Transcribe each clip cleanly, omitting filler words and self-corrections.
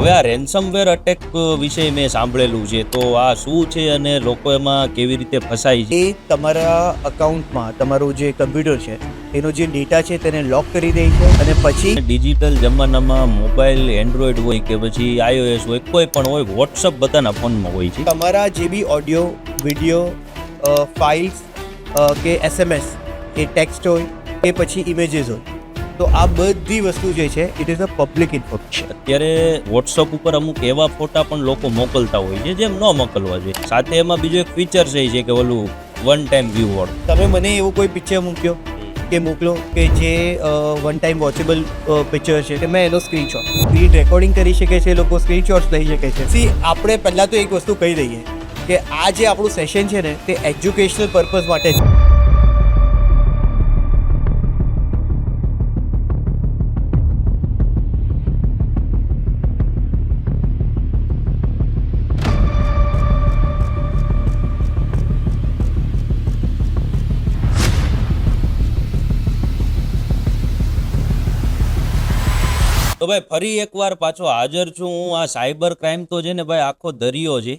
હવે આ ransomware attack વિશે મેં સાંભળેલું છે, તો આ શું છે અને લોકો એમાં કેવી રીતે ફસાય છે? એ તમારા અકાઉન્ટમાં તમારું જે કમ્પ્યુટર છે એનો જે ડેટા છે તેને લોક કરી દે છે અને પછી ડિજિટલ જમાનામાં મોબાઈલ એન્ડ્રોઈડ હોય કે પછી iOS હોય, કોઈ પણ હોય, વોટ્સઅપ બધાના ફોનમાં હોય છે. તમારા જે બી ઓડિયો વિડીયો ફાઇલ્સ કે SMS એ ટેક્સ્ટ હોય કે પછી ઇમેજીસ હોય, તો આ બધી વસ્તુ જે છે it is a public information. અત્યારે વોટ્સઅપ ઉપર અમુક એવા ફોટા પણ લોકો મોકલતા હોય છે જેમ ન મોકલવા જોઈએ. સાથે એમાં બીજો એક ફીચર છે કે ઓલું વન ટાઈમ વ્યૂ વાળું. તમે મને એવો કોઈ પિક્ચર મૂક્યો કે મોકલો કે જે વન ટાઈમ વોચેબલ પિક્ચર છે, કે મેં એનો સ્ક્રીન રેકોર્ડિંગ કરી શકે છે, લોકો સ્ક્રીનશોટ્સ લઈ શકે છે. સી, આપણે પહેલાં તો એક વસ્તુ કહી દઈએ કે આ જે આપણું સેશન છે ને તે એજ્યુકેશનલ પર્પઝ માટે છે. તો ભાઈ ફરી એકવાર પાછો હાજર છું હું. આ સાયબર ક્રાઇમ તો છે ને ભાઈ આખો દરિયો છે,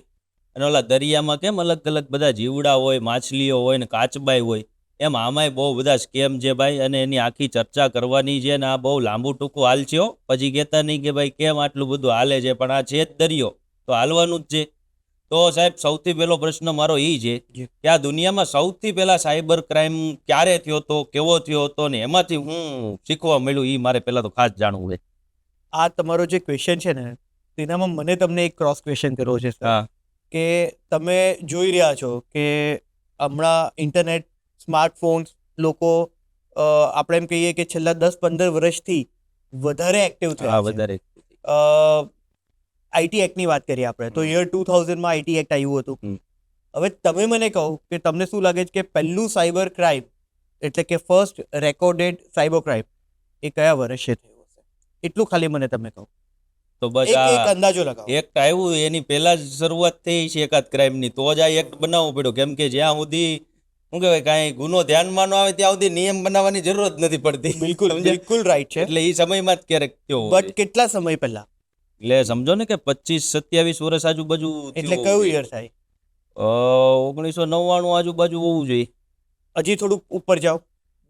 અને ઓલા દરિયામાં કેમ અલગ અલગ બધા જીવડા હોય, માછલીઓ હોય ને કાચબાઈ હોય, એમ આમાંય બહુ બધા સ્કેમ છે ભાઈ. અને એની આખી ચર્ચા કરવાની છે ને આ બહુ લાંબુ ટૂંકું હાલ છે. પછી કહેતા નહીં કે ભાઈ કેમ આટલું બધું હાલે છે, પણ આ છે જ દરિયો તો હાલવાનું જ છે. તો સાહેબ, સૌથી પહેલો પ્રશ્ન મારો એ છે કે આ દુનિયામાં સૌથી પહેલા સાયબર ક્રાઇમ ક્યારે થયો હતો, કેવો થયો હતો ને એમાંથી હું શીખવા મળ્યું, એ મારે પહેલા તો ખાસ જાણવું છે. આ તમારો જે ક્વેશ્ચન છે ને તેનામાં મને તમને એક ક્રોસ ક્વેશ્ચન કરવો છે સર. હા, કે તમે જોઈ રહ્યા છો કે હમણાં ઇન્ટરનેટ, સ્માર્ટફોન્સ, લોકો આપણે એમ કહીએ કે છેલ્લા 10-15 વર્ષથી વધારે એક્ટિવ હા, થયા છે. વધારે. આઈટી એક્ટની વાત કરીએ આપણે તો યર 2000માં આઈટી એક્ટ આવ્યું હતું. હવે તમે મને કહો કે તમને શું લાગે છે કે પહેલું સાયબર ક્રાઇમ એટલે કે ફર્સ્ટ રેકોર્ડેડ સાયબર ક્રાઇમ એ કયા વર્ષે થયું હશે? એટલું ખાલી મને તમે કહો. તો બસ એક આ અંદાજો લગાવો. એક્ટ આવ્યું એની પહેલા જ શરૂઆત થઈ છે એકાદ ક્રાઇમની, તો જ આ એક્ટ બનાવવો પડ્યો. કેમ કે જ્યાં સુધી શું કહેવાય કાંઈ ગુનો ધ્યાનમાં ન આવે ત્યાં સુધી નિયમ બનાવવાની જરૂર જ નથી પડતી. બિલકુલ સમજ્યા? બિલકુલ રાઈટ છે. એટલે એ સમયમાં જ ક્યારેક થયો હોય. બટ કેટલા સમય પહેલા? એટલે સમજો ને કે 25-27 વર્ષ આજુબાજુ એટલે થયું કયું હોય. યર થાય? 1999 આજુબાજુ હોવું જોઈએ. હજી થોડુંક ઉપર જાઓ.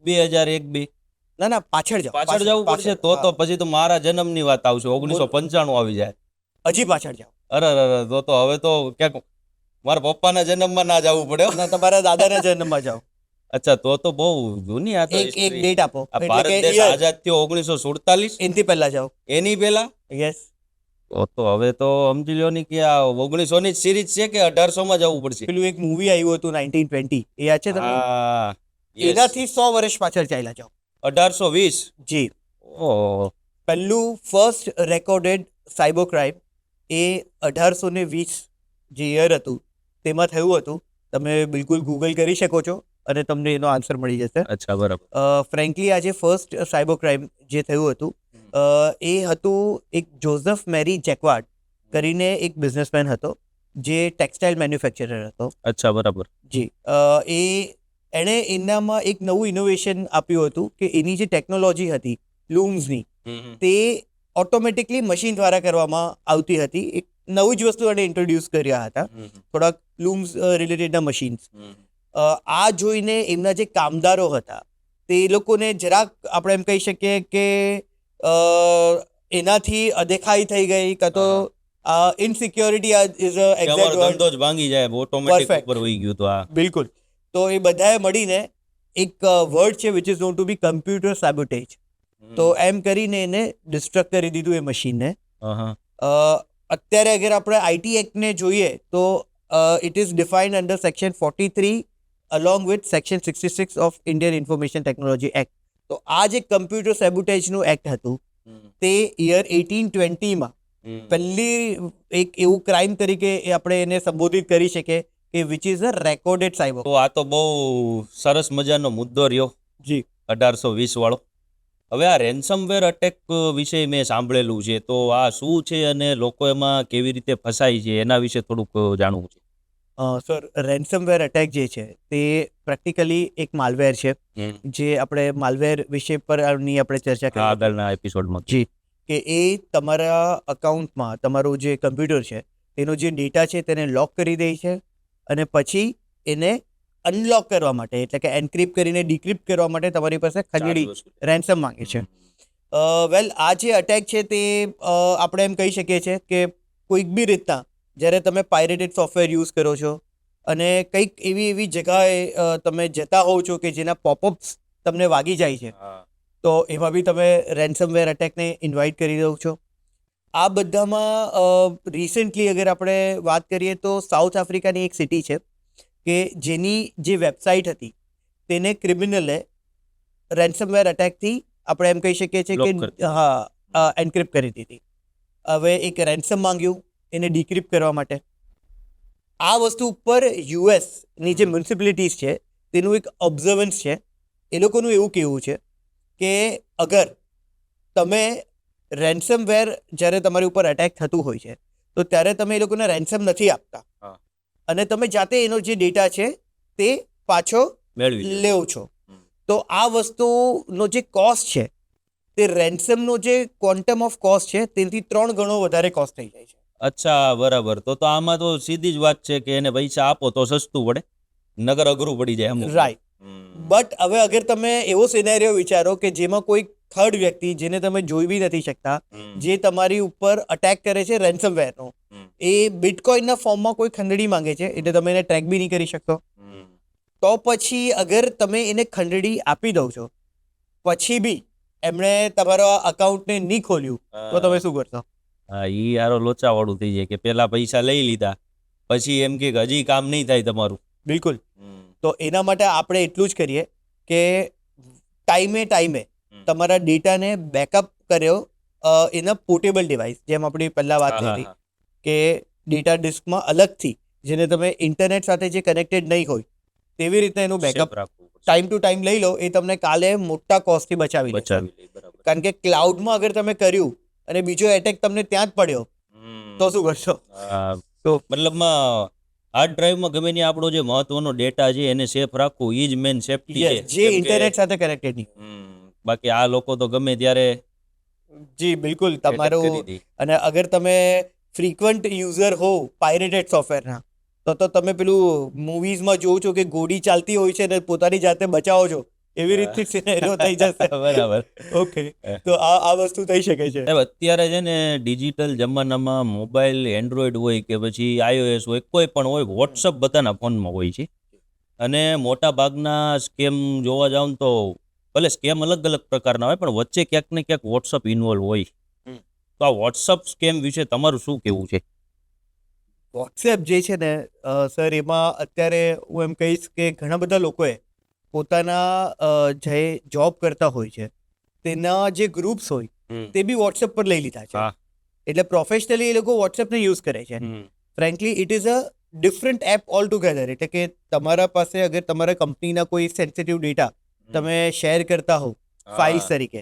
2001-2 ના પાછળ જાઓ. પાછળ જવું પડશે તો હા. પછી તો મારા જન્મની વાત આવશે. 1995 આવી જાય. હજી પાછળ જાઓ. અરે તો હવે તો ક્યાંક મારા પપ્પાના જન્મમાં ના જવું પડે હો. ના તમારા દાદાના જન્મમાં જાઓ. અચ્છા, તો બહુ જૂની આ તો એક history. ડેટ આપો. આ એટલે ભારત કે દેશ year. આઝાદ થયો 1947, એનથી પહેલા જાઓ. એની પહેલા યસ. તો હવે તો સમજી લ્યો ની કે આ 1900 ની સિરીઝ છે કે 1800 માં જવું પડશે. પેલું એક મૂવી આવ્યું હતું 1920, એ યાદ છે તમને? હા, yes. એનાથી 100 વર્ષ પાછળ ચાલ્યા જાઓ. 1820. જી. ઓહ, પહેલું ફર્સ્ટ રેકોર્ડેડ સાયબર ક્રાઇમ એ 1820 જે યર હતું તેમાં થયું હતું. તમે બિલકુલ ગૂગલ કરી શકો છો અને તમને એનો આન્સર મળી જશે. અચ્છા, બરાબર. ફ્રેન્કલી આજે ફર્સ્ટ સાયબર ક્રાઇમ જે થયું હતું એ હતું એક જોઝફ મેરી જેકવાર્ડ કરીને એક બિઝનેસમેન હતો જે ટેક્સટાઇલ મેન્યુફેક્ચરર હતો. અચ્છા, બરાબર. જી. એણે એનામાં એક નવું ઇનોવેશન આપ્યું હતું કે એની જે ટેકનોલોજી હતી લૂમ્સની, તે ઓટોમેટિકલી મશીન દ્વારા કરવામાં આવતી હતી. એક નવી જ વસ્તુ એણે ઇન્ટ્રોડ્યુસ કર્યા હતા, થોડાક લૂમ્સ રિલેટેડના મશીન્સ. આ જોઈને એમના જે કામદારો હતા તે લોકોને જરાક આપણે એમ કહી શકીએ કે એનાથી અદેખાઈ થઈ ગઈ, કાં તો ઇનસિક્યોરિટી ઇઝ અ કે અમારો એક્ઝેક્ટ ધંધો જ ભાંગી જાય, ઓટોમેટિક Perfect. ઉપર વહી ગયું તો આ. બિલકુલ. તો એ બધાએ મળીને એક વર્ડ છે which is known to be computer sabotage. તો એમ કરીને એને ડિસ્ટ્રક્ટ કરી દીધું એ મશીનને. અત્યારે અગર આપણે આઈટી એક્ટને જોઈએ તો it is defined under section 43 along with section 66 of Indian information technology act. તો આ જે કમ્પ્યુટર સેબોટેજનું એક્ટ હતું તે યર 1820માં પહેલી એક એવું ક્રાઇમ તરીકે આપણે એને સંબોધિત કરી શકીએ કે which is a recorded cyber. તો આ તો બહુ સરસ મજાનો મુદ્દો રહ્યો જી. 1820 વાળો. હવે આ રેન્સમવેર અટેક વિશે મેં સાંભળેલું છે, તો આ શું છે અને લોકો એમાં કેવી રીતે ફસાય છે એના વિશે થોડુંક જાણવું છે. સર, રેન્સમવેર અટેક જે છે તે પ્રેક્ટિકલી એક માલવેર છે જે આપણે માલવેર વિશે પરની આપણે ચર્ચા કરી આગળના એપિસોડમાં. જી, કે એ તમારા અકાઉન્ટમાં તમારું જે કમ્પ્યુટર છે એનો જે ડેટા છે તેને લોક કરી દે છે અને પછી એને અનલોક કરવા માટે એટલે કે એન્ક્રિપ્ટ કરીને ડિક્રિપ્ટ કરવા માટે તમારી પાસે ખંડણી રેન્સમ માંગે છે. વેલ આ જે અટેક છે તે આપણે એમ કહી શકીએ છીએ કે કોઈક બી રીતના જ્યારે તમે પાયરેટેડ સોફ્ટવેર યુઝ કરો છો અને કંઈક એવી જગાએ તમે જતા હોવ છો કે જેના પોપઅપ્સ તમને વાગી જાય છે તો એમાં બી તમે રેન્સમવેર અટેકને ઇન્વાઇટ કરી દો છો. આ બધામાં રિસેન્ટલી અગર આપણે વાત કરીએ તો સાઉથ આફ્રિકાની એક સિટી છે કે જેની જે વેબસાઇટ હતી તેને ક્રિમિનલે રેન્સમવેર અટેકથી આપણે એમ કહી શકીએ છીએ કે એન્ક્રિપ્ટ કરી દીધી. હવે એક રેન્સમ માંગ્યું એને ડિક્રિપ્ટ કરવા માટે. આ વસ્તુ ઉપર યુએસની જે મ્યુનિસિપાલિટીઝ છે તેનું એક ઓબ્ઝર્વન્સ છે. એ લોકોનું એવું કહેવું છે કે અગર તમે રેન્સમવેર જ્યારે તમારી ઉપર અટેક થતું હોય છે તો ત્યારે તમે એ લોકોને રેન્સમ નથી આપતા અને તમે જાતે એનો જે ડેટા છે તે પાછો લેવો છો. તો આ વસ્તુનો જે કોસ્ટ છે તે રેન્સમનો જે ક્વોન્ટમ ઓફ કોસ્ટ છે તેનાથી 3 ગણો વધારે કોસ્ટ થઈ જાય છે. અચ્છા, બરાબર. તો આમાં તો સીધી જ વાત છે કે એને પૈસા આપો તો સસ્તું પડે, નગર અઘરું પડી જાય અમુક. રાઈટ. બટ હવે અગર તમે એવો સિનેરિયો વિચારો કે જેમાં કોઈ થર્ડ વ્યક્તિ જેને તમે જોઈ બી નથી શકતા જે તમારી ઉપર અટેક કરે છે રેન્સમવેરનો, એ બિટકોઇનના ફોર્મમાં કોઈ ખંડણી માંગે છે એટલે તમે એને ટ્રેક બી નહીં કરી શકતો. તો પછી અગર તમે એને ખંડણી આપી દો છો પછી બી એમણે તમારા અકાઉન્ટને નહીં ખોલ્યું તો તમે શું કરશો? હા, ઈ યારો લોચાવાળું થઈ જાય કે પેલા પૈસા લઈ લીધા પછી એમ કે હજી કામ નહીં થાય તમારું. બિલકુલ. તો એના માટે આપણે એટલું જ કરીએ કે ટાઈમે તમારા ડેટાને બેકઅપ કર્યો એના પોર્ટેબલ ડિવાઇસ, જેમ આપણી પહેલાં વાત કરી કે ડેટા ડિસ્કમાં અલગથી જેને તમે ઇન્ટરનેટ સાથે જે કનેક્ટેડ નહીં હોય તેવી રીતે એનું બેકઅપ ટાઈમ ટુ ટાઈમ લઈ લો. એ તમને કાલે મોટા કોસ્ટથી બચાવી લે. કારણ કે ક્લાઉડમાં અગર તમે કર્યું અને બીજો એટેક તમને ત્યાં જ પડ્યો તો શું કરશો? તો મતલબમાં હાર્ડ ડ્રાઈવમાં ગમે ને આપણો જે મહત્વનો ડેટા છે એને સેફ રાખવું એ જ મેન સેફટી છે, જે ઇન્ટરનેટ સાથે કનેક્ટેડ નહીં. બાકી આ લોકો તો ગમે ત્યારે જી બિલકુલ તમારું. અને અગર તમે ફ્રીક્વન્ટ યુઝર હો પાયરેટેડ સોફ્ટવેરના તો તમે પેલું મૂવીઝમાં જોવો છો કે ગોળી ચાલતી હોય છે ને પોતાની જાતે બચાવો છો એવી રીતથી સિનેરિયો થઈ જશે. બરાબર. ઓકે, તો આ વસ્તુ થઈ શકે છે. અત્યારે છે ને ડિજિટલ જમાનામાં મોબાઈલ એન્ડ્રોઈડ હોય કે પછી iOS હોય કોઈ પણ હોય, વોટ્સઅપ બધાના ફોનમાં હોય છે અને મોટા ભાગના સ્કેમ જોવા જાવ તો ભલે સ્કેમ અલગ અલગ પ્રકારના હોય પણ વચ્ચે ક્યાંક ને ક્યાંક વોટ્સઅપ ઇન્વોલ્વ હોય. તો આ વોટ્સઅપ સ્કેમ વિશે તમારું શું કહેવું છે? વોટ્સએપ જે છે ને સર, એમાં અત્યારે હું એમ કહીશ કે ઘણા બધા લોકોએ પોતાના જે જોબ કરતા હોય છે તેના જે ગ્રુપ્સ હોય તે બી વોટ્સએપ પર લઈ લીધા છે. એટલે પ્રોફેશનલી એ લોકો વોટ્સએપને યુઝ કરે છે. Frankly it is a different app all together. એટલે કે તમારા પાસે અગર તમારા કંપનીના કોઈ સેન્સિટિવ ડેટા તમે શેર કરતા હો ફાઇલ્સ તરીકે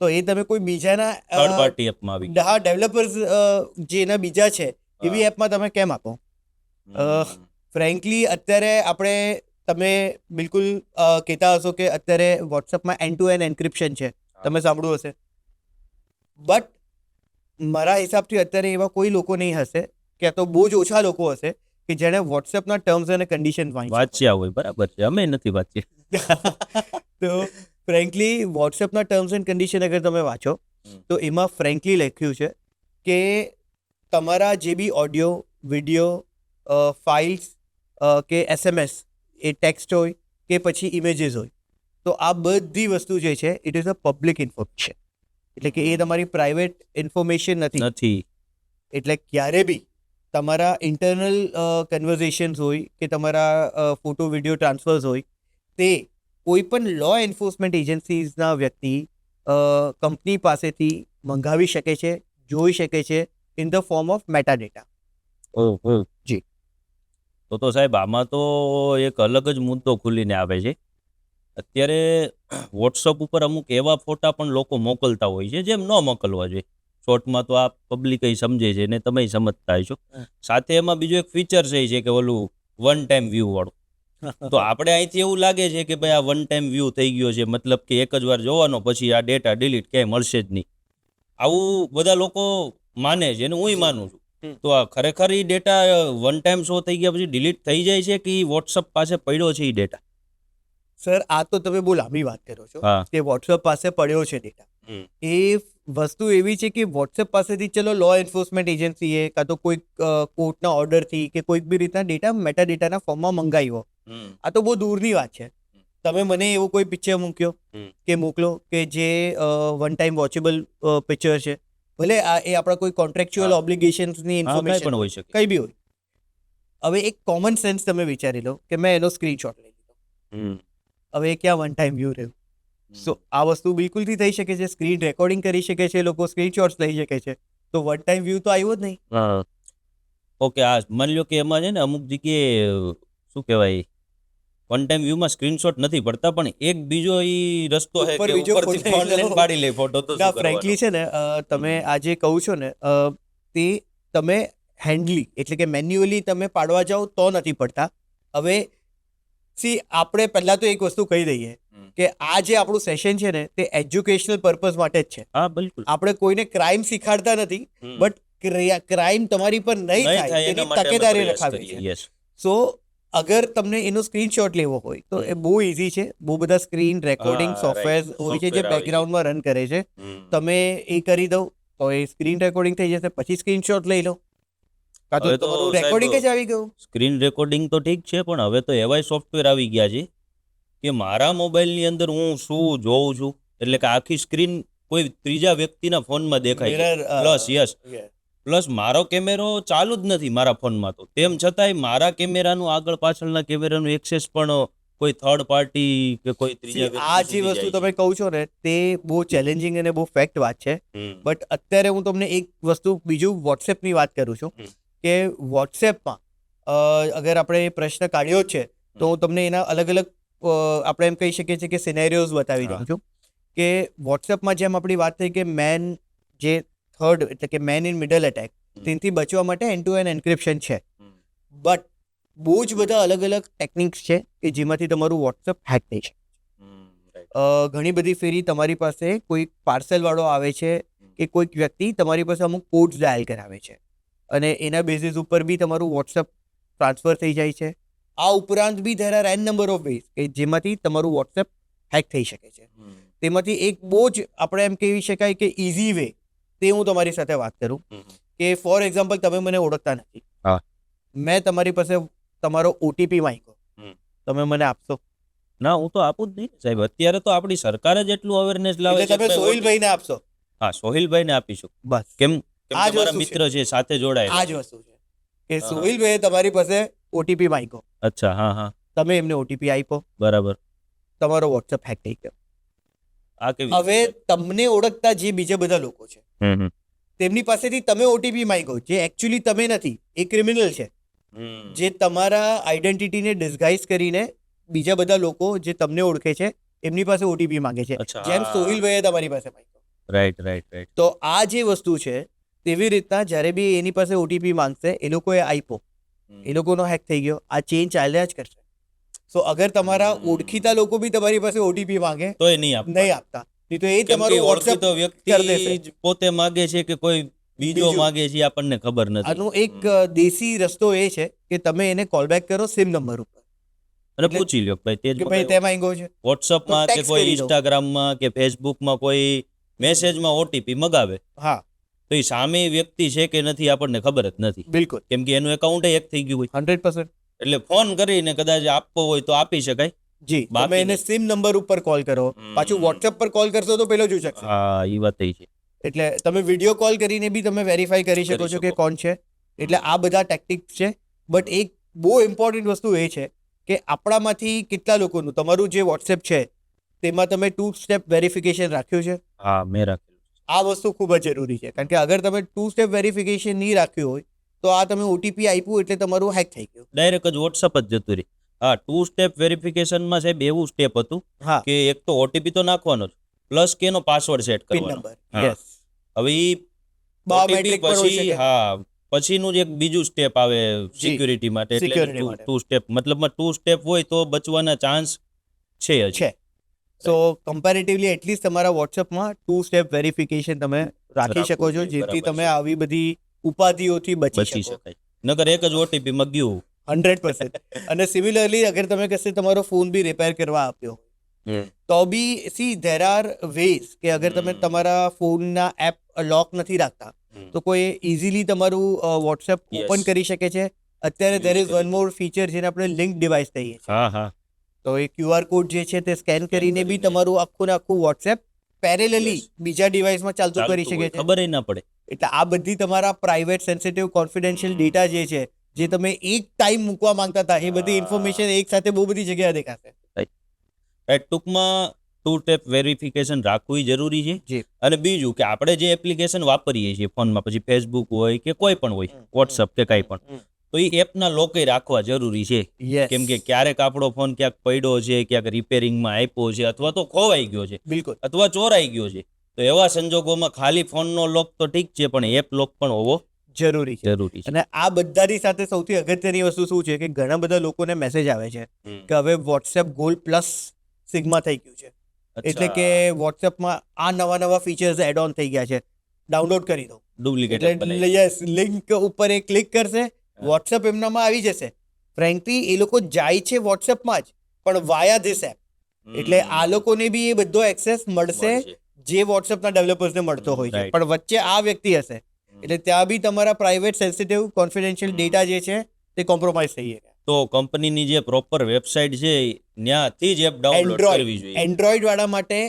તો એ તમે કોઈ બીજાના થર્ડ પાર્ટી એપમાં આવી ડેવલપર્સ જેના બીજા છે એવી એપમાં તમે કેમ આપો? ફ્રેન્કલી અત્યારે આપણે તમે બિલકુલ કહેતા હશો કે અત્યારે વોટ્સઅપમાં એન્ડ ટુ એન્ડ એન્ક્રિપ્શન છે, તમે સાંભળ્યું હશે. બટ મારા હિસાબથી અત્યારે એવા કોઈ લોકો નહીં હશે કે તો બહુ જ ઓછા લોકો હશે કે જેણે વોટ્સએપના ટર્મ્સ અને કન્ડિશન વાંચ્યા હોય. બરાબર છે, અમે નથી વાંચ્યા. તો ફ્રેન્કલી વોટ્સએપના ટર્મ્સ એન્ડ કન્ડિશન અગર તમે વાંચો તો એમાં ફ્રેન્કલી લખ્યું છે કે તમારા જે બી ઓડિયો, વિડીયો, ફાઇલ્સ કે SMS એ ટેક્સ્ટ હોય કે પછી ઇમેજીસ હોય તો આ બધી વસ્તુ જે છે it is a public information. એટલે કે એ તમારી પ્રાઇવેટ ઇન્ફોર્મેશન નથી. એટલે ક્યારે બી તમારા ઇન્ટરનલ કન્વર્ઝેશન્સ હોય કે તમારા ફોટો વિડીયો ટ્રાન્સફર્સ હોય તે કોઈ પણ લો એન્ફોર્સમેન્ટ એજન્સીઝના વ્યક્તિ કંપની પાસેથી મંગાવી શકે છે, જોઈ શકે છે in the form of metadata. જી. તો સાહેબ આમાં તો એક અલગ જ મુદ્દો ખુલીને આવે છે. અત્યારે વોટ્સઅપ ઉપર અમુક એવા ફોટા પણ લોકો મોકલતા હોય છે જેમ ન મોકલવા જોઈએ. શોર્ટમાં તો આ પબ્લિક સમજે છે ને તમે સમજતા છો. સાથે એમાં બીજું એક ફીચર છે કે ઓલું વન ટાઈમ વ્યૂ વાળું. તો આપણે અહીંથી એવું લાગે છે કે ભાઈ આ વન ટાઈમ વ્યૂ થઈ ગયો છે, મતલબ કે એક જ વાર જોવાનો પછી આ ડેટા ડિલીટ ક્યાંય મળશે જ નહીં. આવું બધા લોકો માને છે અને હું માનું છું. હમ. તો આ ખરેખર ઈ ડેટા વન ટાઈમ શો થઈ ગયા પછી ડિલીટ થઈ જાય છે કે વોટ્સઅપ પાસે પડ્યો છે ઈ ડેટા? સર આ તો તમે બહુ લાંબી વાત કરો છો હા. કે વોટ્સઅપ પાસે પડ્યો છે ડેટા. એ વસ્તુ એવી છે કે વોટ્સએપ પાસેથી ચલો લો એન્ફોર્સમેન્ટ એજન્સીએ કાં તો કોઈક કોર્ટના ઓર્ડરથી કે કોઈક બી રીતના ડેટા મેટા ડેટાના ફોર્મમાં મંગાવ્યો, આ તો બહુ દૂરની વાત છે. તમે મને એવો કોઈ પિક્ચર મૂક્યો કે મોકલો કે જે વન ટાઈમ વોચેબલ પિક્ચર છે, ભલે આ એ આપણા કોઈ કોન્ટ્રાક્ચ્યુઅલ હા. ઓબ્લિગેશન્સની હા, કાંઈ ઇન્ફોર્મેશન પણ હોઈ શકે. કંઈ બી હોય. હવે એક કોમન સેન્સ તમે વિચારી લો કે મેં એનો સ્ક્રીનશોટ લઈ લીધો, હવે એ ક્યાં વન ટાઈમ વ્યૂ રહ્યું? સો આ વસ્તુ બિલકુલથી થઈ શકે છે. સ્ક્રીન રેકોર્ડિંગ કરી શકે છે, લોકો સ્ક્રીનશોટ્સ લઈ શકે છે, તો વન ટાઈમ વ્યૂ તો આવ્યો જ નહીં. ઓકે, આ માની લો કે એમાં છે ને અમુક જગ્યાએ શું કહેવાય વન ટાઈમ વ્યૂમાં સ્ક્રીનશોટ નથી પડતા, પણ એક બીજો ઈ રસ્તો છે ઉપર કે બીજો ઉપરથી photo ફોન લઈને લો. પાડી લે ફોટો. તો ના શું ફ્રેન્કલી કરવાનું? છે ને તમે આ જે કહું છો ને તે તમે હેન્ડલી એટલે કે મેન્યુઅલી તમે પાડવા જાઓ તો નથી પડતા. હવે સી આપણે પહેલા તો એક વસ્તુ કહી દઈએ કે આ જે આપણું સેશન છે ને તે એજ્યુકેશનલ પર્પઝ માટે જ છે. હા, બિલકુલ. આપણે કોઈને ક્રાઇમ શીખાડતા નથી, બટ ક્રાઇમ તમારી પર નહીં નહીં થાય થાય એના તેની માટે અમે તકેદારી પ્રયાસ રખાવી કરીએ. છે. Yes. સો અગર તમને એનો સ્ક્રીનશોટ લેવો હોય તો એ બહુ ઇઝી છે. બહુ બધા સ્ક્રીન રેકોર્ડિંગ હા, સોફ્ટવેર right. હોય છે જે Software આવી બેકગ્રાઉન્ડમાં રન કરે છે. તમે એ કરી દો તો એ સ્ક્રીન રેકોર્ડિંગ થઈ જશે, પછી સ્ક્રીનશોટ લઈ લો, કાં તો હવે તો તમારું સાહેબ, રેકોર્ડિંગ જ આવી ગયું. સ્ક્રીન રેકોર્ડિંગ તો ઠીક છે, પણ હવે તો એવાય સોફ્ટવેર આવી ગયા છે કે મારા મોબાઈલની અંદર હું શું જોઉં છું એટલે કે આખી સ્ક્રીન કોઈ ત્રીજા વ્યક્તિના ફોનમાં દેખાય છે. Mirror, પ્લસ પ્લસ મારો કેમેરો ચાલુ જ નથી મારા ફોનમાં, તો તેમ છતાંય મારા કેમેરાનું આગળ પાછળના કેમેરાનું એક્સેસ પણ કોઈ થર્ડ પાર્ટી કે કોઈ ત્રીજા See, આ જે વસ્તુ તમે કહો છો ને તે બહુ ચેલેન્જિંગ અને બહુ ફેક્ટ વાત છે. બટ અત્યારે હું તમને એક વસ્તુ બીજું વોટ્સએપની વાત કરું છું કે વોટ્સએપમાં અગર આપણે એ પ્રશ્ન કાઢ્યો જ છે તો હું તમને એના અલગ અલગ આપણે એમ કહી શકીએ છીએ કે સિનેરિયોઝ બતાવી દઉં છું કે વોટ્સએપમાં જેમ આપણી વાત થઈ કે મેન જે થર્ડ એટલે કે મેન ઇન મિડલ એટેક, તેનાથી બચવા માટે એન્ડ ટુ એન્ડ એન્ક્રિપ્શન છે. બટ બહુ જ બધા અલગ અલગ ટેકનિક્સ છે કે જેમાંથી તમારું વોટ્સએપ હેક થઈ શકે. ઘણી બધી ફેરી તમારી પાસે કોઈ પાર્સલવાળો આવે છે કે કોઈક વ્યક્તિ તમારી પાસે અમુક કોડ્સ ડાયલ કરાવે છે અને એના બેઝિસ ઉપર બી તમારું વોટ્સએપ ટ્રાન્સફર થઈ જાય છે. આ ઉપરાંત be there are an number of ways કે જેમાંથી તમારું વોટ્સએપ હેક થઈ શકે છે. તેમાંથી એક બહુ જ આપણે એમ કહી શકાય કે ઇઝી વે તે હું તમારી સાથે વાત કરું કે ફોર એક્ઝામ્પલ તમે મને ઓળખતા નથી, હા. મેં તમારી પાસે તમારો ઓટીપી માંગ્યો, તમે મને આપશો? ના, હું તો આપું જ નહીં સાહેબ. અત્યારે તો આપણી સરકાર જ એટલું અવેરનેસ લાવે એટલે છે. તમે સોહિલભાઈને આપશો? હા, સોહિલભાઈને આપીશું. બસ કેમ? આ જ મારા વસ્તુ મિત્ર છે, સાથે આ જોડાયેલા. જ વસ્તુ છે કે સોહિલભાઈએ તમારી પાસે ઓટીપી માંગ્યો, અચ્છા, હા હા, તમે એમને ઓટીપી આપ્યો, બરાબર. તમારો વોટ્સએપ હેક થઈ ગયો. આ કેવી હવે તમને ઓળખતા જે બીજા બધા લોકો છે હમ તેમની પાસેથી તમે ઓટીપી માંગ્યો, જે એકચ્યુઅલી તમે નથી, એ ક્રિમિનલ છે જે તમારા આઈડેન્ટિટીને ડિસ્ગાઇઝ કરીને બીજા બધા લોકો જે તમને ઓળખે છે એમની પાસે ઓટીપી માંગે છે, અચ્છા, જેમ હા. સોહિલભાઈએ તમારી પાસે માંગ્યો. Right right right. તો આ જે વસ્તુ છે તેવી રીતના જ્યારે બી એની પાસે ઓટીપી માંગશે એ લોકોએ આપ્યો, એ લોકોનો હેક થઈ ગયો. આ ચેન્જ ચાલ્યા જ કરશે. સો અગર તમારા ઓળખીતા લોકો બી તમારી પાસે ઓટીપી માંગે તો એ નહીં નહીં આપતા, નહીં તો એ કેમ કે તમારું વોટ્સએપ ઓળખીતો વ્યક્તિ કરી દેશે. જ પોતે માગે છે કે કોઈ બીજો બીજું. માગે છે, આપણને ખબર નથી. આનો એક દેશી રસ્તો એ છે કે તમે એને કોલબેક કરો સિમ નંબર ઉપર અને એટલે- પૂછી લ્યો કે ભાઈ તે જ કે ભાઈ તે માંગ્યો છે. વોટ્સઅપમાં તો કે text કોઈ કરી દો. ઇન્સ્ટાગ્રામમાં કે ફેસબુકમાં કોઈ મેસેજમાં ઓટીપી મગાવે હા તો એ સામે વ્યક્તિ છે કે નથી આપણને ખબર જ નથી, બિલકુલ કેમ કે એનું એકાઉન્ટ હેક થઈ ગયું હોય. 100%. એટલે ફોન કરીને કદાચ આપવો હોય તો આપી શકાય. જી બાકી તમે એને નહીં. સિમ નંબર ઉપર કોલ કરો, પાછું વોટ્સએપ પર કોલ કરશો તો પેલો જ ઉચકશે. હા, એ વાત છે. એટલે તમે વિડીયો કોલ કરીને બી તમે વેરીફાઈ કરી શકો કરી છો કે શકો. કોણ છે. એટલે આ બધા ટેક્ટિક્સ છે. બટ એક બહુ ઇમ્પોર્ટન્ટ વસ્તુ એ છે કે આપણામાંથી કેટલા લોકોનું તમારું જે વોટ્સએપ છે તેમાં તમે 2 સ્ટેપ વેરિફિકેશન રાખ્યું છે? હા, મેં રાખેલું. આ વસ્તુ ખૂબ જ જરૂરી છે, કારણ કે અગર તમે 2 સ્ટેપ વેરિફિકેશન નહીં રાખ્યું હોય તો આ તમે ઓટીપી આપ્યું એટલે તમારું હેક થઈ ગયું. ડાયરેક્ટ જ વોટ્સઅપ જ જતું રહી. હા, 2 સ્ટેપ વેરિફિકેશનમાં સાહેબ એવું સ્ટેપ હતું હા કે એક તો ઓટીપી તો નાખવાનો જ, પ્લસ કે એનો પાસવર્ડ સેટ પિન કરવાનો. નંબર. હા. યસ હવે ઈ બાયોમેટ્રિક OTP પણ હોઈ પછી શકે. હા પછીનું જ એક બીજું સ્ટેપ આવે સિક્યુરિટી માટે, એટલે security માટે. 2 સ્ટેપ મતલબમાં 2 સ્ટેપ હોય તો બચવાના ચાન્સ છે જ. છે. સો કમ્પેરેટિવલી એટલીસ્ટ તમારા વોટ્સએપમાં 2 સ્ટેપ વેરિફિકેશન તમે રાખી શકો છો, જોઈએ, જેથી બરાબર તમે છે. આવી બધી ઉપાધિઓથી બચી બચી શકો. શકાય. નકર એક જ ઓટીપીમાં ગયું. 100%. અને સિમિલરલી અગર તમે કશે તમારો ફોન બી રિપેર કરવા આપ્યો તો because there are ways કે અગર તમે તમારા ફોનના એપ લોક નથી રાખતા તો કોઈ ઇઝીલી તમારું વોટ્સએપ Yes. ઓપન કરી શકે છે. અત્યારે ધેર Use ઇઝ કરી વન મોર ફીચર જેને આપણે લિંક ડિવાઇસ કહીએ છીએ. હા હા તો એ QR કોડ જે છે તે સ્કેન કરીને બી કરીને. તમારું આખું ને આખું વોટ્સએપ પેરેલલી Yes. બીજા ડિવાઇસમાં ચાલતું કરી ચાલતું શકે હોય, છે. ખબર ના પડે. એટલે આ બધી તમારા પ્રાઇવેટ સેન્સિટિવ કોન્ફિડેન્શિયલ ડેટા જે છે, જે તમે એક ટાઈમ મૂકવા માંગતા હતા, એ બધી ઇન્ફોર્મેશન એક સાથે બહુ બધી જગ્યાએ દેખાશે. ટૂંકમાં 2 સ્ટેપ વેરિફિકેશન રાખવું જરૂરી છે. જી. અને બીજું કે આપણે જે એપ્લિકેશન વાપરીએ છીએ ફોનમાં, પછી ફેસબુક હોય કે કોઈ પણ હોય, વોટ્સઅપ કે કાંઈ પણ, તો એ એપના લોકે રાખવા જરૂરી છે. યસ, કેમ કે ક્યારેક આપણો ફોન ક્યાંક પડ્યો છે, ક્યાંક રિપેરિંગમાં આપ્યો છે, અથવા તો ખોવાઈ ગયો છે, બિલકુલ અથવા ચોરાઈ ગયો છે, તો એવા સંજોગોમાં ખાલી ફોનનો લોક તો ઠીક છે, પણ એપ લોક પણ હોવો જરૂરી છે. જરૂરી છે. અને આ બધાની સાથે સૌથી અગત્યની વસ્તુ શું છે કે ઘણા બધા લોકોને મેસેજ આવે છે કે હવે વોટ્સએપ ગોલ્ડ પ્લસ સિગ્મા થઈ ગયું છે. એટલે કે વોટ્સએપમાં આ નવા નવા ફીચર્સ એડ ઓન થઈ ગયા છે, ડાઉનલોડ કરી દો. ડુપ્લિકેટ એટલે યસ, લિંક ઉપર એ ક્લિક કરશે, વોટ્સએપ એમનામાં આવી જશે. ફ્રેન્કલી એ લોકો જાય છે વોટ્સએપમાં જ, પણ વાયા ધીસ એપ. એટલે આ લોકોને બી એ બધો એક્સેસ મળશે જે વોટ્સએપના ડેવલપર્સને મળતો હોય છે. Right. પણ વચ્ચે આ વ્યક્તિ હશે, એટલે ત્યાં બી તમારા પ્રાઇવેટ સેન્સિટિવ કોન્ફિડેન્શિયલ ડેટા જે છે તે કોમ્પ્રોમાઇઝ થઈ જાય. તો કંપનીની જે પ્રોપર વેબસાઇટ છે ત્યાંથી જ એપ ડાઉનલોડ કરવી જોઈએ. એન્ડ્રોઈડ વાળા માટે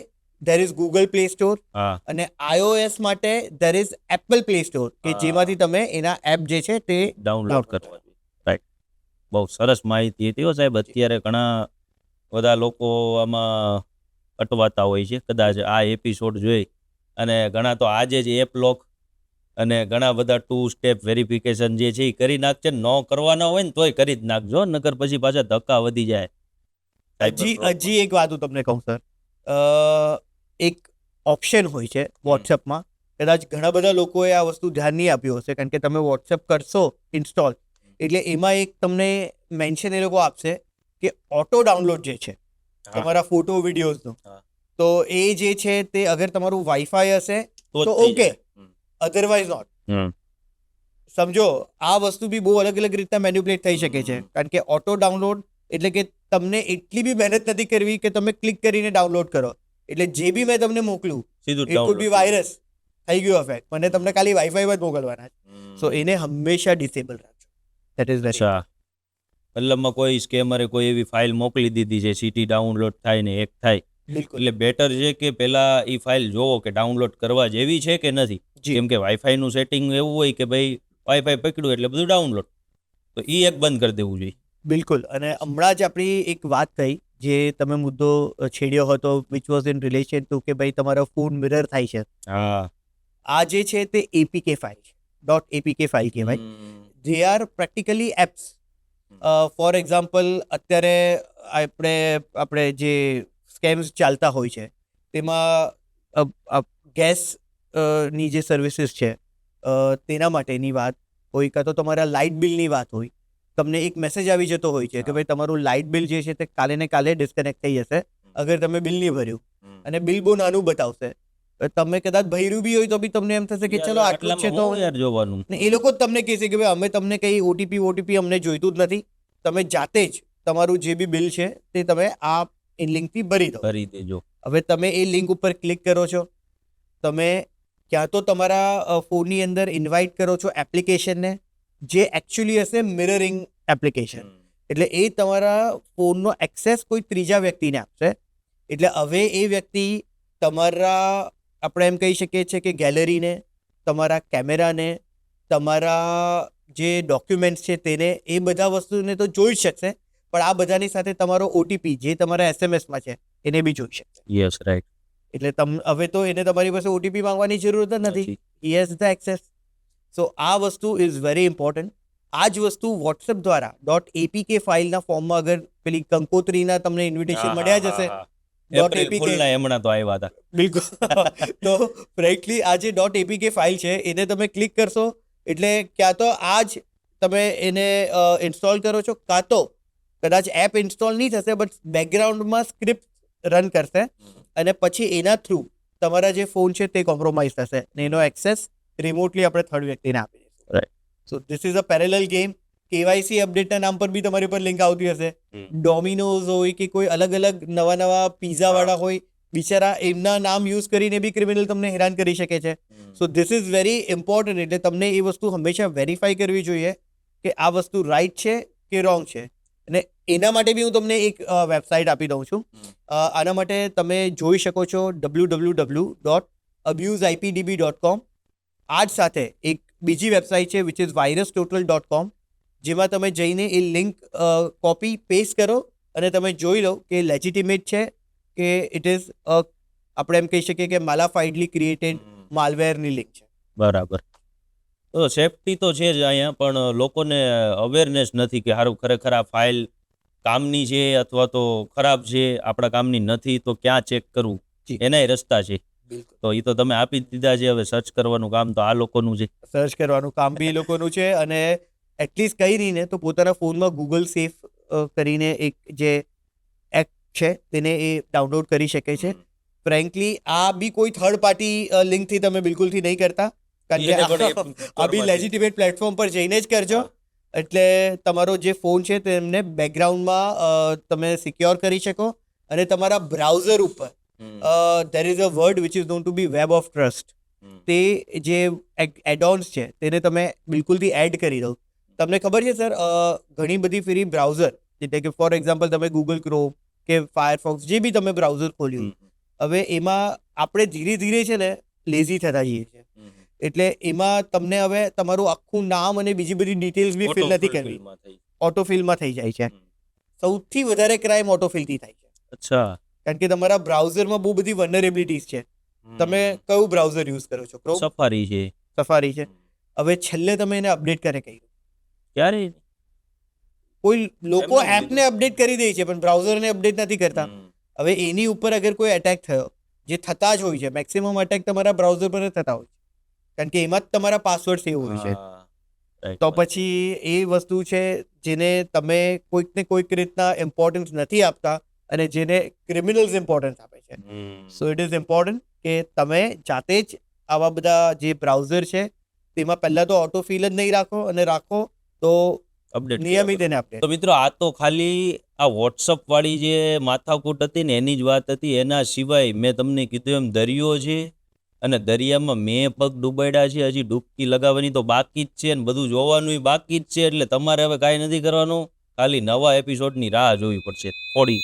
there is Google play store, હા અને iOS માટે there is Apple play store, કે હા. જેમાંથી તમે એના એપ જે છે તે ડાઉનલોડ download કરવા જોઈએ. રાઈટ, બહુ સરસ માહિતી હતી હો સાહેબ. અત્યારે ઘણા બધા લોકો આમાં અટવાતા હોય છે, કદાચ આ એપિસોડ જોઈ, અને ઘણા તો આજે જ એપ લોક અને ઘણા બધા 2 સ્ટેપ વેરિફિકેશન જે છે એ કરી નાખશે. ન કરવાના હોય ને તોય કરી જ નાખજો, નકર પછી પાછા ધક્કા વધી જાય. હજી એક વાત હું તમને કહું સર, એક ઓપ્શન હોય છે વોટ્સએપમાં, કદાચ ઘણા બધા લોકોએ આ વસ્તુ ધ્યાન નહીં આપ્યું હશે, કારણ કે તમે વોટ્સએપ કરશો ઇન્સ્ટોલ એટલે એમાં એક તમને મેન્શન એ લોકો આપશે કે ઓટો ડાઉનલોડ જે છે તમારા ફોટો વિડીયોઝનો, હા. તો એ જે છે તે અગર તમારું વાઈફાઈ હશે તો જ તો થઈ ઓકે, જાય. Otherwise not. સમજો, આ વસ્તુ બી બહુ અલગ અલગ રીતના મેન્યુપ્લેટ થઈ શકે છે, કારણ કે ઓટો ડાઉનલોડ એટલે કે તમને એટલી બી મહેનત નથી કરવી કે તમે ક્લિક કરીને ડાઉનલોડ કરો. એટલે જે બી મેં તમને મોકલું, સીધું ઇટ કુડ બી વાયરસ થઈ ગયું અફેક્ટ, મને તમને ખાલી વાઈફાઈ જ મોકલવાના છે. સો એને હંમેશા ડિસેબલ રાખજો. That is very. અચ્છા, મતલબમાં કોઈ સ્કેમરે કોઈ એવી ફાઇલ મોકલી દીધી છે, સીટી ડાઉનલોડ થાય ને એક થાય, બિલકુલ. એટલે બેટર છે કે પહેલા એ ફાઇલ જોવો કે ડાઉનલોડ કરવા જેવી છે કે નથી. જી. કેમ કે વાઈફાઈનું સેટિંગ એવું હોય કે ભાઈ વાઈફાઈ પકડ્યું એટલે બધું ડાઉનલોડ, તો એ એક બંધ કરી દેવું જોઈએ. બિલકુલ. અને હમણાં જ આપણી એક વાત થઈ, જે તમે મુદ્દો છેડ્યો હતો, which was in relation two કે ભાઈ તમારો ફોન મિરર થાય છે. હા, આ જે છે તે APK ફાઇલ છે, .apk ફાઇલ કહેવાય. they are practically apps. For example, અત્યારે આપણે જે સ્કેમ્સ ચાલતા હોય છે તેમાં ગેસ ની જે સર્વિસીસ છે તેના માટેની વાત હોય, કાં તો તમારા લાઇટ બિલની વાત હોય, તમને એક મેસેજ આવી જતો હોય છે કે ભાઈ તમારું લાઇટ બિલ જે છે તે કાલે ને કાલે ડિસ્કનેક્ટ થઈ જશે અગર તમે બિલ નહીં ભર્યું, અને બિલ બહુ નાનું બતાવશે. તમે કદાચ ભર્યું બી હોય તો બી તમને એમ થશે કે ચલો આટલું જ છે, તો યાર જોવાનું. ને એ લોકો જ તમને કહેશે કે ભાઈ અમે તમને કઈ ઓટીપી અમને જોઈતું જ નથી, તમે જાતે જ તમારું જે બી બિલ છે તે તમે આ લિંકથી ભરી દો. કરી દેજો. હવે તમે એ લિંક ઉપર ક્લિક કરો છો, તમે ક્યાં તો તમારા ફોનની અંદર ઇન્વાઇટ કરો છો એપ્લિકેશનને, જે એકચ્યુઅલી હશે મિરરિંગ એપ્લિકેશન. એટલે એ તમારા ફોનનો એક્સેસ કોઈ ત્રીજા વ્યક્તિને આપશે. એટલે હવે એ વ્યક્તિ તમારા, આપણે એમ કહી શકીએ છીએ કે ગેલેરીને, તમારા કેમેરાને, તમારા જે ડોક્યુમેન્ટ્સ છે તેને, એ બધા વસ્તુને તો જોઈ જ શકશે, પણ આ બધાની સાથે તમારો ઓટીપી જે તમારા એસએમએસમાં છે એને બી જોઈ શકશે. Yes, right. એટલે હવે તો એને તમારી પાસે ઓટીપી માંગવાની જરૂરત જ નથી, હી હેઝ ધ એક્સેસ. સો આ વસ્તુ ઇઝ વેરી ઇમ્પોર્ટન્ટ. આ જ વસ્તુ વોટ્સએપ દ્વારા .apk ફાઇલના ફોર્મમાં અગર પેલી કંકોત્રીના તમને ઇન્વિટેશન મળ્યા જ હશે, હમણાં તો આવ્યા હતા. બિલકુલ. તો ફ્રેન્કલી આ જે .apk ફાઇલ છે એને તમે ક્લિક કરશો એટલે ક્યાં તો આ જ તમે એને ઇન્સ્ટોલ કરો છો, કાં તો કદાચ એપ ઇન્સ્ટોલ નહીં થશે બટ બેકગ્રાઉન્ડમાં સ્ક્રિપ્ટ રન કરશે, અને પછી એના થ્રુ તમારા જે ફોન છે તે કોમ્પ્રોમાઇઝ થશે ને એનો એક્સેસ રિમોટલી આપણે થર્ડ વ્યક્તિને આપી દઈશું. Right. So this is a parallel game. KYC અપડેટના નામ પર બી તમારી પર લિંક આવતી હશે. ડોમિનોઝ હોય કે કોઈ અલગ અલગ નવા પીઝા વાળા હોય, બિચારા એમના નામ યુઝ કરીને બી ક્રિમિનલ તમને હેરાન કરી શકે છે. સો ધીસ ઇઝ વેરી ઇમ્પોર્ટન્ટ. એટલે તમને એ વસ્તુ હંમેશા વેરીફાઈ કરવી જોઈએ કે આ વસ્તુ રાઈટ છે કે રોંગ છે. અને એના માટે બી હું તમને એક વેબસાઇટ આપી દઉં છું. આના માટે તમે જોઈ શકો છો www.abuseipdb.com. આ જ સાથે એક બીજી વેબસાઇટ છે વિચ ઇઝ virustotal.com, જેમાં તમે જઈને એ લિંક કોપી પેસ્ટ કરો અને તમે જોઈ લો કે લેજિટિમેટ છે કે ઇટ ઇઝ આપણે એમ કહી શકીએ કે માલાફાઇડલી ક્રિએટેડ માલવેરની લિંક છે. બરાબર. તો સેફટી તો છે જ અહીંયા, પણ લોકોને અવેરનેસ નથી કે સારું ખરેખર આ ફાઇલ કામની છે અથવા તો ખરાબ છે, આપણા કામની નથી, તો ક્યાં ચેક કરવું એનાય રસ્તા છે. તો એ તો તમે આપી જ દીધા છે. હવે સર્ચ કરવાનું કામ તો આ લોકોનું છે. સર્ચ કરવાનું કામ બી એ લોકોનું છે. અને એટલીસ્ટ કંઈ નહીં ને તો પોતાના ફોનમાં ગૂગલ સેફ કરીને એક જે એપ છે તેને એ ડાઉનલોડ કરી શકે છે. ફ્રેન્કલી આ બી કોઈ થર્ડ પાર્ટી લિંકથી તમે બિલકુલથી નહીં કરતા, કારણ કે આ બી લેજિટિમેટ પ્લેટફોર્મ પર જઈને જ કરજો. એટલે તમારો જે ફોન છે તેમને બેકગ્રાઉન્ડમાં તમે સિક્યોર કરી શકો. અને તમારા બ્રાઉઝર ઉપર there is a word which is known to be web of trust. તે જે એડોન્સ છે તેને તમે બિલકુલથી એડ કરી દો. તમને ખબર છે સર, ઘણી બધી ફ્રી બ્રાઉઝર, એટલે કે ફોર એક્ઝામ્પલ તમે ગૂગલ ક્રોમ કે ફાયરફોક્સ જે બી તમે બ્રાઉઝર ખોલ્યું, હવે એમાં આપણે ધીરે ધીરે છે ને લેઝી થતા જઈએ છીએ. એટલે એમાં તમને હવે તમારું આખું નામ અને બીજી બધી ડિટેલ્સ બી ફિલ નથી કરવી, ઓટોફિલમાં થઈ જાય છે. સૌથી વધારે ક્રાઇમ ઓટોફિલથી થાય છે. અચ્છા. કારણ કે તમારા બ્રાઉઝરમાં બહુ બધી વલ્નરેબિલિટીઝ છે. તમે કયું બ્રાઉઝર યુઝ કરો છો? ક્રોમ, સફારી છે. સફારી છે. હવે છેલ્લે તમે એને અપડેટ કરે કહ્યું, ક્યારે કોઈ લોકો એપને અપડેટ કરી દે છે પણ બ્રાઉઝરને અપડેટ નથી કરતા. હવે એની ઉપર અગર કોઈ એટેક થયો, જે થતા જ હોય છે, મેક્સિમમ અટેક તમારા બ્રાઉઝર પર જ થતા હોય છે, કારણ કે એમાં જ તમારા પાસવર્ડ સેવ હોય છે. તો પછી એ વસ્તુ છે જેને તમે કોઈક ને કોઈક રીતના ઇમ્પોર્ટન્સ નથી આપતા અને જેને ક્રિમિનલ્સ ઇમ્પોર્ટન્સ આપે છે. સો ઇટ ઇઝ ઇમ્પોર્ટન્ટ કે તમે જાતે જ આવા બધા જે બ્રાઉઝર છે તેમાં પહેલા તો ઓટોફિલ જ નહીં રાખો, અને રાખો તો અપડેટ નિયમિત એને અપડેટ. તો મિત્રો, આ તો ખાલી આ વોટ્સઅપ વાળી જે માથાકૂટ હતી ને એની જ વાત હતી. એના સિવાય મેં તમને કીધું એમ દરિયો છે, અને દરિયામાં મેં પગ ડૂબાડ્યા છે. હજી ડૂબકી લગાવવાની તો બાકી જ છે, અને બધું જોવાનું બાકી જ છે. એટલે તમારે હવે કાંઈ નથી કરવાનું, ખાલી નવા એપિસોડની રાહ જોવી પડશે થોડી.